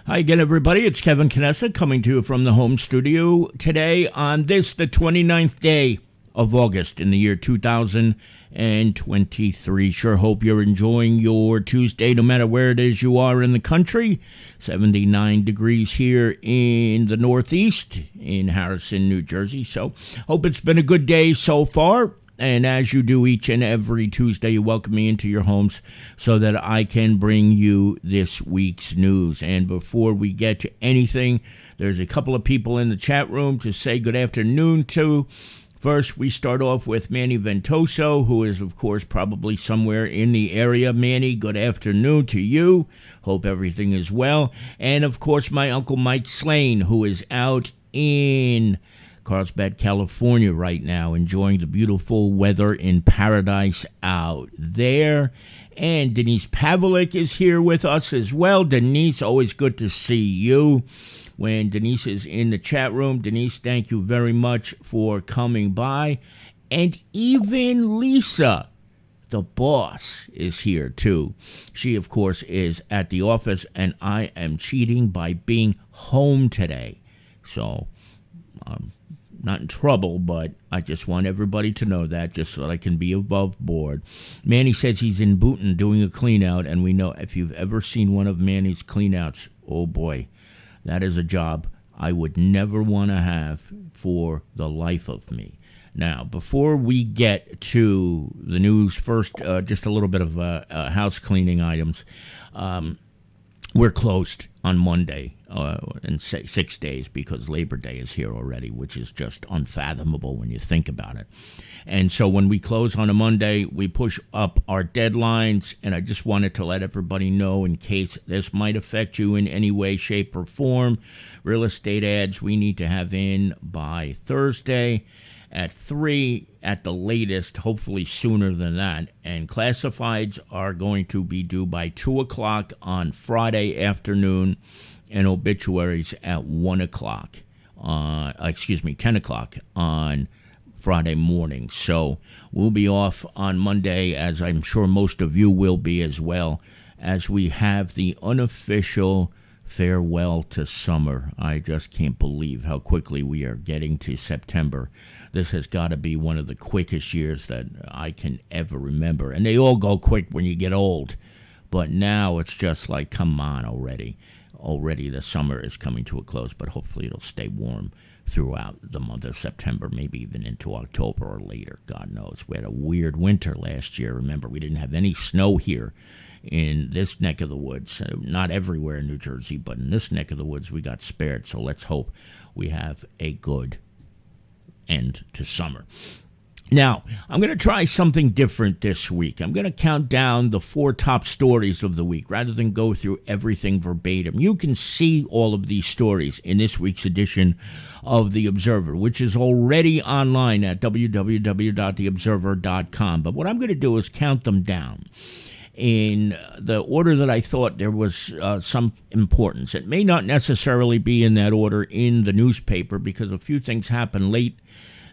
Hi again, everybody. It's Kevin Knessa coming to you from the home studio today on this, the 29th day of August in the year 2023. Sure hope you're enjoying your Tuesday, no matter where it is you are in the country. 79 degrees here in the Northeast in Harrison, New Jersey. So hope it's been a good day so far. And as you do each and every Tuesday, you welcome me into your homes so that I can bring you this week's news. And before we get to anything, there's a couple of people in the chat room to say good afternoon to. First, we start off with Manny Ventoso, who is, of course, probably somewhere in the area. Manny, good afternoon to you. Hope everything is well. And, of course, my Uncle Mike Slane, who is out in Carlsbad, California right now, enjoying the beautiful weather in paradise out there. And Denise Pavlik is here with us as well. Denise, always good to see you when Denise is in the chat room. Denise, thank you very much for coming by. And even Lisa, the boss, is here too. She, of course, is at the office, and I am cheating by being home today. So, not in trouble, but I just want everybody to know that, just so that I can be above board. Manny says he's in Boonton doing a clean out, and we know if you've ever seen one of Manny's clean outs, oh boy, that is a job I would never want to have for the life of me. Now, before we get to the news, first, just a little bit of house cleaning items. We're closed on Monday in 6 days because Labor Day is here already, which is just unfathomable when you think about it. And so when we close on a Monday, we push up our deadlines, and I just wanted to let everybody know in case this might affect you in any way, shape, or form. Real estate ads we need to have in by Thursday at 3 at the latest, hopefully sooner than that. And classifieds are going to be due by 2 o'clock on Friday afternoon, and obituaries at 10 o'clock on Friday morning. So we'll be off on Monday, as I'm sure most of you will be as well, as we have the unofficial farewell to summer. I just can't believe how quickly we are getting to September. This has got to be one of the quickest years that I can ever remember. And they all go quick when you get old. But now it's just like, come on already. Already the summer is coming to a close, but hopefully it'll stay warm throughout the month of September, maybe even into October or later. God knows. We had a weird winter last year. Remember, we didn't have any snow here in this neck of the woods. Not everywhere in New Jersey, but in this neck of the woods we got spared. So let's hope we have a good end to summer. Now, I'm going to try something different this week. I'm going to count down the 4 top stories of the week rather than go through everything verbatim. You can see all of these stories in this week's edition of The Observer, which is already online at www.theobserver.com. But what I'm going to do is count them down in the order that I thought there was some importance. It may not necessarily be in that order in the newspaper because a few things happened late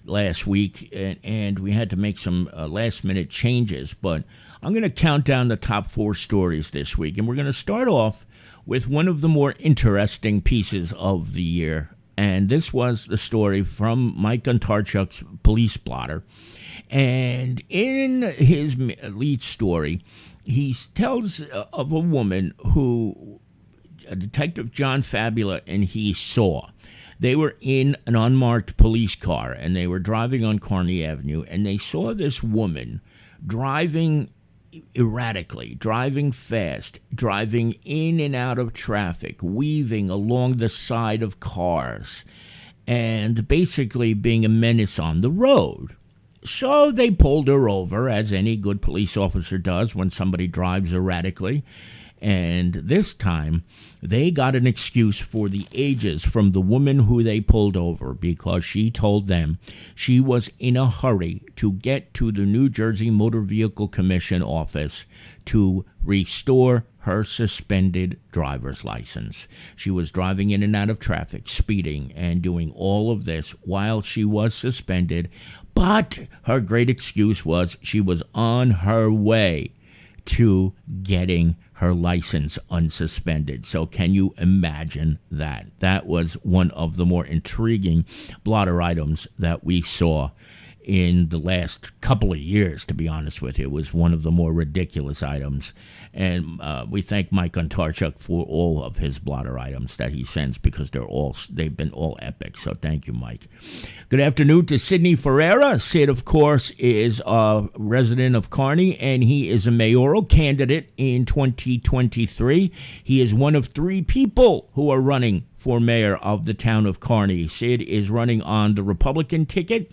last week and we had to make some last-minute changes. But I'm going to count down the top 4 stories this week, and we're going to start off with one of the more interesting pieces of the year. And this was the story from Mike Guntarchuk's Police Blotter. And in his lead story, he tells of a woman who Detective John Fabula and he saw. They were in an unmarked police car, and they were driving on Kearny Avenue, and they saw this woman driving erratically, driving fast, driving in and out of traffic, weaving along the side of cars, and basically being a menace on the road. So they pulled her over, as any good police officer does when somebody drives erratically. And this time, they got an excuse for the ages from the woman who they pulled over because she told them she was in a hurry to get to the New Jersey Motor Vehicle Commission office to restore her suspended driver's license. She was driving in and out of traffic, speeding, and doing all of this while she was suspended. But her great excuse was she was on her way to getting her license unsuspended. So can you imagine that? That was one of the more intriguing blotter items that we saw in the last couple of years, to be honest with you. It was one of the more ridiculous items. And we thank Mike Ontarchuk for all of his blotter items that he sends, because they've been all epic. So thank you, Mike. Good afternoon to Sidney Ferreira. Sid, of course, is a resident of Kearney, and he is a mayoral candidate in 2023. He is one of 3 people who are running for mayor of the town of Kearney. Sid is running on the Republican ticket.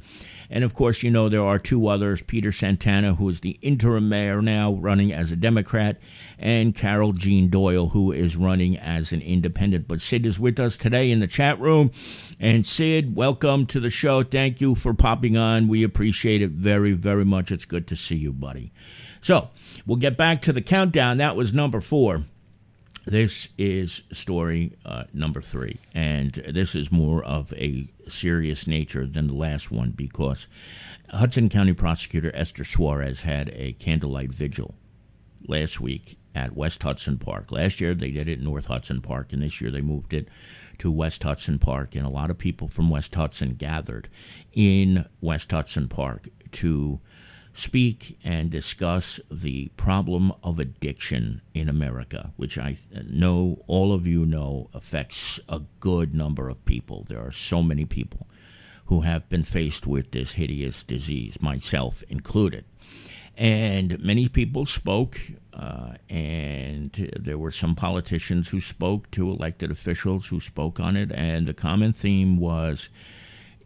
And, of course, there are 2 others, Peter Santana, who is the interim mayor now, running as a Democrat, and Carol Jean Doyle, who is running as an independent. But Sid is with us today in the chat room. And, Sid, welcome to the show. Thank you for popping on. We appreciate it very, very much. It's good to see you, buddy. So we'll get back to the countdown. That was number 4. This is story number 3, and this is more of a serious nature than the last one, because Hudson County Prosecutor Esther Suarez had a candlelight vigil last week at West Hudson Park. Last year they did it in North Hudson Park, and this year they moved it to West Hudson Park, and a lot of people from West Hudson gathered in West Hudson Park to speak and discuss the problem of addiction in America, which I know all of you know affects a good number of people. There are so many people who have been faced with this hideous disease, myself included. And many people spoke, and there were some politicians who spoke, 2 elected officials who spoke on it, and the common theme was,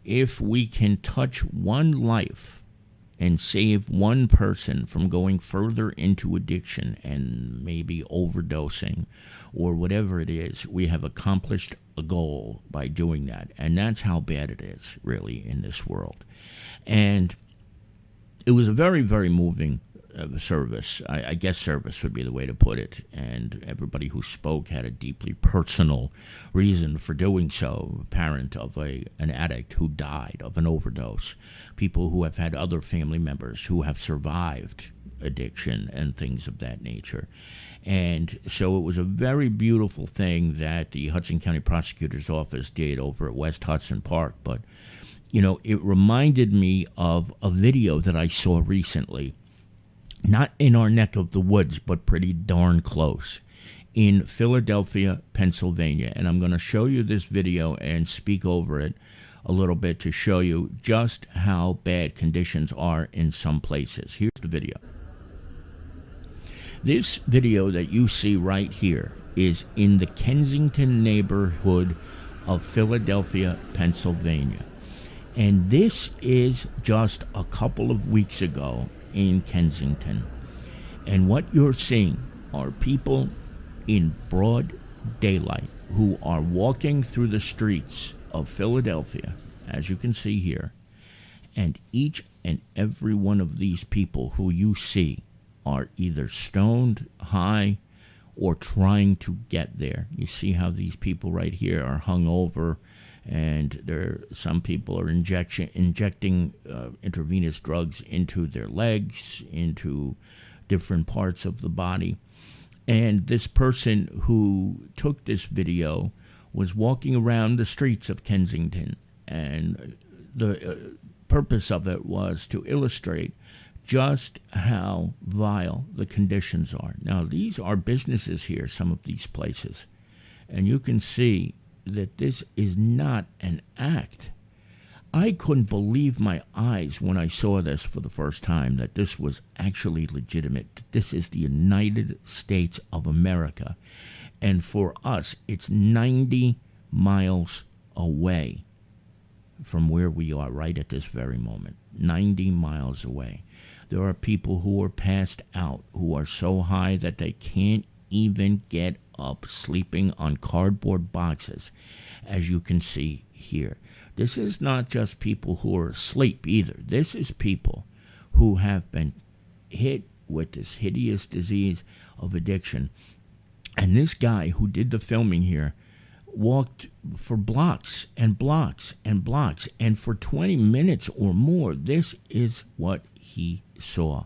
if we can touch one life and save one person from going further into addiction and maybe overdosing or whatever it is, we have accomplished a goal by doing that. And that's how bad it is, really, in this world. And it was a very, very moving service. I guess service would be the way to put it. And everybody who spoke had a deeply personal reason for doing so. A parent of an addict who died of an overdose. People who have had other family members who have survived addiction and things of that nature. And so it was a very beautiful thing that the Hudson County Prosecutor's Office did over at West Hudson Park. But, it reminded me of a video that I saw recently, not in our neck of the woods, but pretty darn close, in Philadelphia, Pennsylvania. And I'm going to show you this video and speak over it a little bit to show you just how bad conditions are in some places. Here's the video. This video that you see right here is in the Kensington neighborhood of Philadelphia, Pennsylvania. And this is just a couple of weeks ago in Kensington. And what you're seeing are people in broad daylight who are walking through the streets of Philadelphia, as you can see here. And each and every one of these people who you see are either stoned, high, or trying to get there. You see how these people right here are hung over, and some people are injecting intravenous drugs into their legs, into different parts of the body. And this person who took this video was walking around the streets of Kensington, and the purpose of it was to illustrate just how vile the conditions are. Now, these are businesses here, some of these places, and you can see that this is not an act. I couldn't believe my eyes when I saw this for the first time, that this was actually legitimate. This is the United States of America. And for us, it's 90 miles away from where we are right at this very moment. 90 miles away. There are people who are passed out, who are so high that they can't even get up, sleeping on cardboard boxes, as you can see here. This is not just people who are asleep either. This is people who have been hit with this hideous disease of addiction. And this guy who did the filming here walked for blocks and blocks and blocks, and for 20 minutes or more, this is what he saw.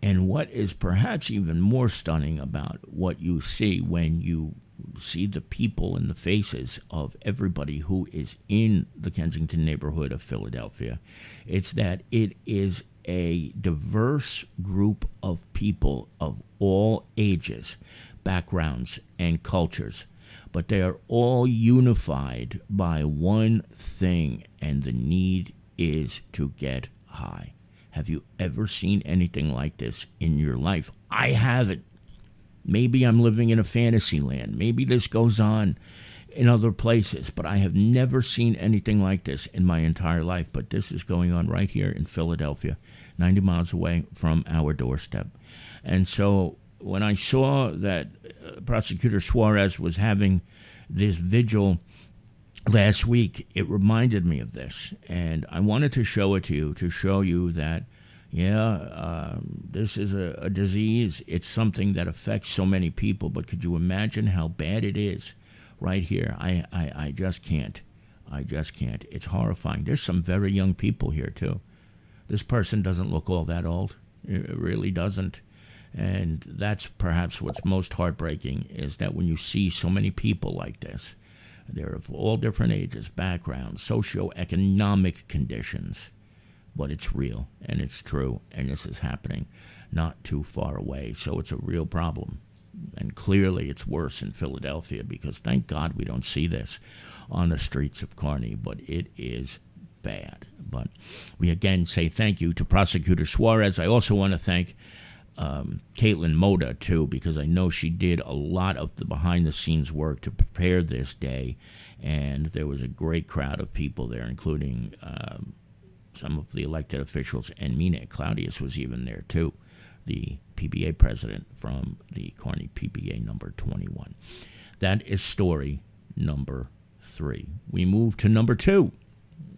And what is perhaps even more stunning about what you see when you see the people and the faces of everybody who is in the Kensington neighborhood of Philadelphia, it's that it is a diverse group of people of all ages, backgrounds, and cultures. But they are all unified by one thing, and the need is to get high. Have you ever seen anything like this in your life? I haven't. Maybe I'm living in a fantasy land. Maybe this goes on in other places, but I have never seen anything like this in my entire life. But this is going on right here in Philadelphia, 90 miles away from our doorstep. And so when I saw that Prosecutor Suarez was having this vigil last week, it reminded me of this, and I wanted to show it to you, to show you that, this is a disease. It's something that affects so many people, but could you imagine how bad it is right here? I just can't. I just can't. It's horrifying. There's some very young people here, too. This person doesn't look all that old. It really doesn't. And that's perhaps what's most heartbreaking, is that when you see so many people like this, they're of all different ages, backgrounds, socioeconomic conditions, but it's real and it's true, and this is happening not too far away. So it's a real problem, and clearly it's worse in Philadelphia, because thank God we don't see this on the streets of Kearny, but it is bad. But we again say thank you to Prosecutor Suarez. I also want to thank Caitlin Moda, too, because I know she did a lot of the behind-the-scenes work to prepare this day, and there was a great crowd of people there, including some of the elected officials, and Mina Claudius was even there, too, the PBA president from the Kearny PBA number 21. That is story number 3. We move to number 2.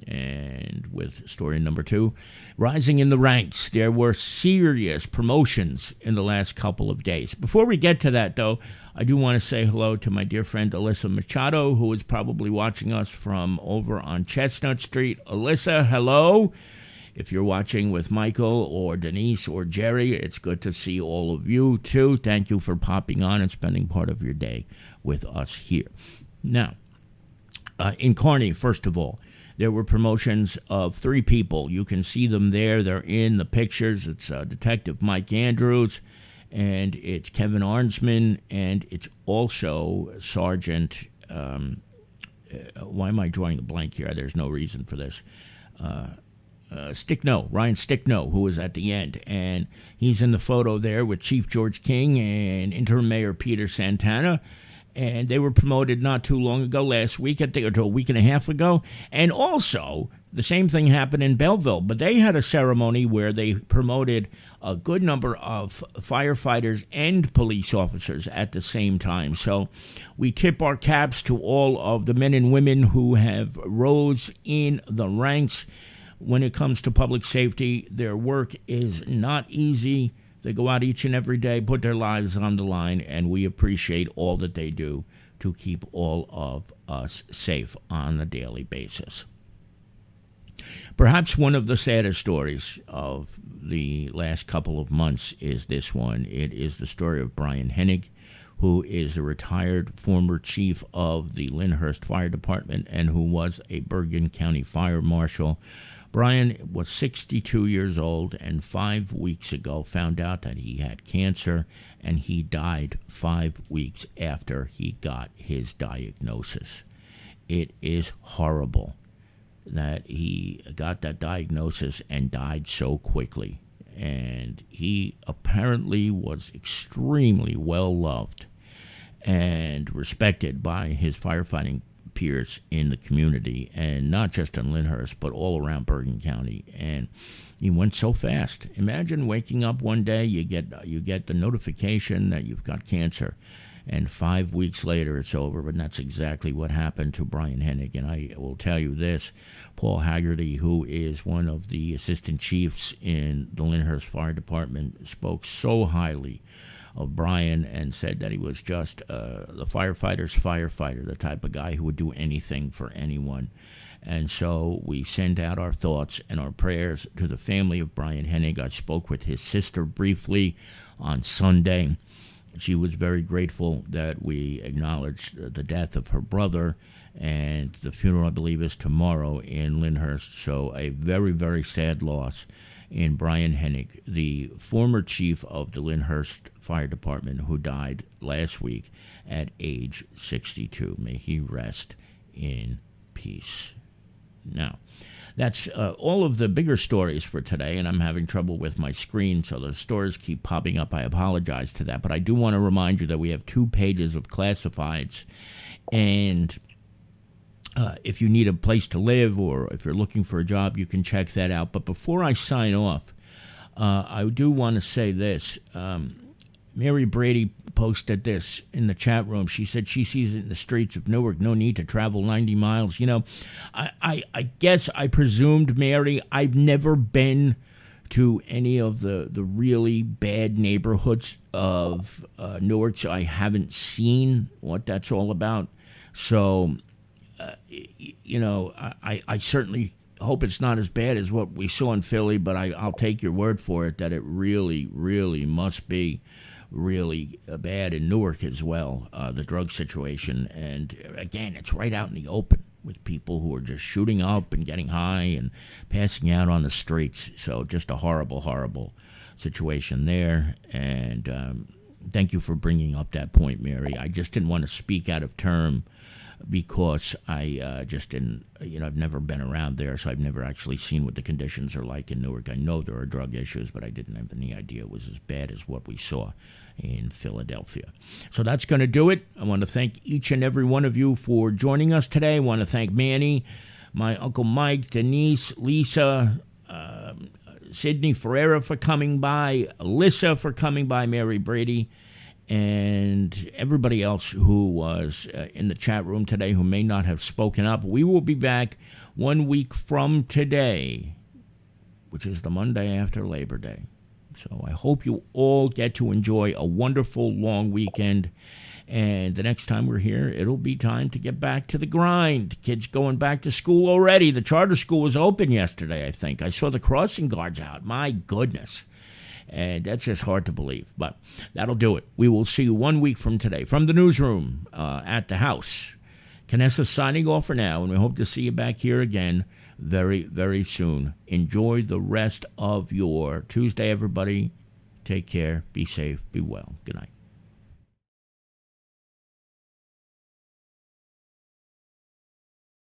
And with story number 2, rising in the ranks, there were serious promotions in the last couple of days. Before we get to that, though, I do want to say hello to my dear friend Alyssa Machado, who is probably watching us from over on Chestnut Street. Alyssa, hello. If you're watching with Michael or Denise or Jerry, it's good to see all of you, too. Thank you for popping on and spending part of your day with us here. Now, in Kearny, first of all, there were promotions of 3 people. You can see them there. They're in the pictures. It's Detective Mike Andrews, and it's Kevin Arnsman, and it's also Sergeant, why am I drawing a blank here? There's no reason for this. Stickno, Ryan Stickno, who was at the end. And he's in the photo there with Chief George King and Interim Mayor Peter Santana. And they were promoted not too long ago, last week, or a week and a half ago. And also, the same thing happened in Belleville, but they had a ceremony where they promoted a good number of firefighters and police officers at the same time. So we tip our caps to all of the men and women who have rose in the ranks when it comes to public safety. Their work is not easy. They go out each and every day, put their lives on the line, and we appreciate all that they do to keep all of us safe on a daily basis. Perhaps one of the saddest stories of the last couple of months is this one. It is the story of Brian Hennig, who is a retired former chief of the Lyndhurst Fire Department and who was a Bergen County Fire Marshal. Brian was 62 years old and 5 weeks ago found out that he had cancer, and he died 5 weeks after he got his diagnosis. It is horrible that he got that diagnosis and died so quickly. And he apparently was extremely well loved and respected by his firefighting peers in the community, and not just in Lyndhurst, but all around Bergen County. And he went so fast. Imagine waking up one day, you get the notification that you've got cancer, and 5 weeks later it's over. But that's exactly what happened to Brian Hennig. And I will tell you this, Paul Haggerty, who is one of the assistant chiefs in the Lyndhurst Fire Department, spoke so highly of Brian and said that he was just the firefighter's firefighter, the type of guy who would do anything for anyone. And so we send out our thoughts and our prayers to the family of Brian Hennig. I spoke with his sister briefly on Sunday. She was very grateful that we acknowledged the death of her brother, and the funeral, I believe, is tomorrow in Lyndhurst. So a very, very sad loss in Brian Hennig, the former chief of the Lyndhurst Fire Department, who died last week at age 62. May he rest in peace. Now, that's all of the bigger stories for today, and I'm having trouble with my screen, so the stories keep popping up. I apologize to that, but I do want to remind you that we have 2 pages of classifieds, and if you need a place to live or if you're looking for a job, you can check that out. But before I sign off, I do want to say this. Mary Brady posted this in the chat room. She said she sees it in the streets of Newark. No need to travel 90 miles. You know, I guess I presumed, Mary, I've never been to any of the really bad neighborhoods of Newark, so I haven't seen what that's all about. So, you know, I certainly hope it's not as bad as what we saw in Philly, but I'll take your word for it that it really, really must be really bad in Newark as well, the drug situation. And again, it's right out in the open with people who are just shooting up and getting high and passing out on the streets. So just a horrible, horrible situation there. And thank you for bringing up that point, Mary. I just didn't want to speak out of term because I just didn't, you know, I've never been around there, so I've never actually seen what the conditions are like in Newark. I know there are drug issues, but I didn't have any idea it was as bad as what we saw in Philadelphia. So that's going to do it. I want to thank each and every one of you for joining us today. I want to thank Manny, my Uncle Mike, Denise, Lisa, Sydney Ferreira for coming by, Alyssa for coming by, Mary Brady, and everybody else who was in the chat room today who may not have spoken up. We will be back 1 week from today, which is the Monday after Labor Day. So I hope you all get to enjoy a wonderful long weekend. And the next time we're here, it'll be time to get back to the grind. Kids going back to school already. The charter school was open yesterday, I think. I saw the crossing guards out. My goodness. And that's just hard to believe. But that'll do it. We will see you 1 week from today. From the newsroom at the house, Canessa signing off for now. And we hope to see you back here again very, very soon. Enjoy the rest of your Tuesday, everybody. Take care. Be safe. Be well. Good night.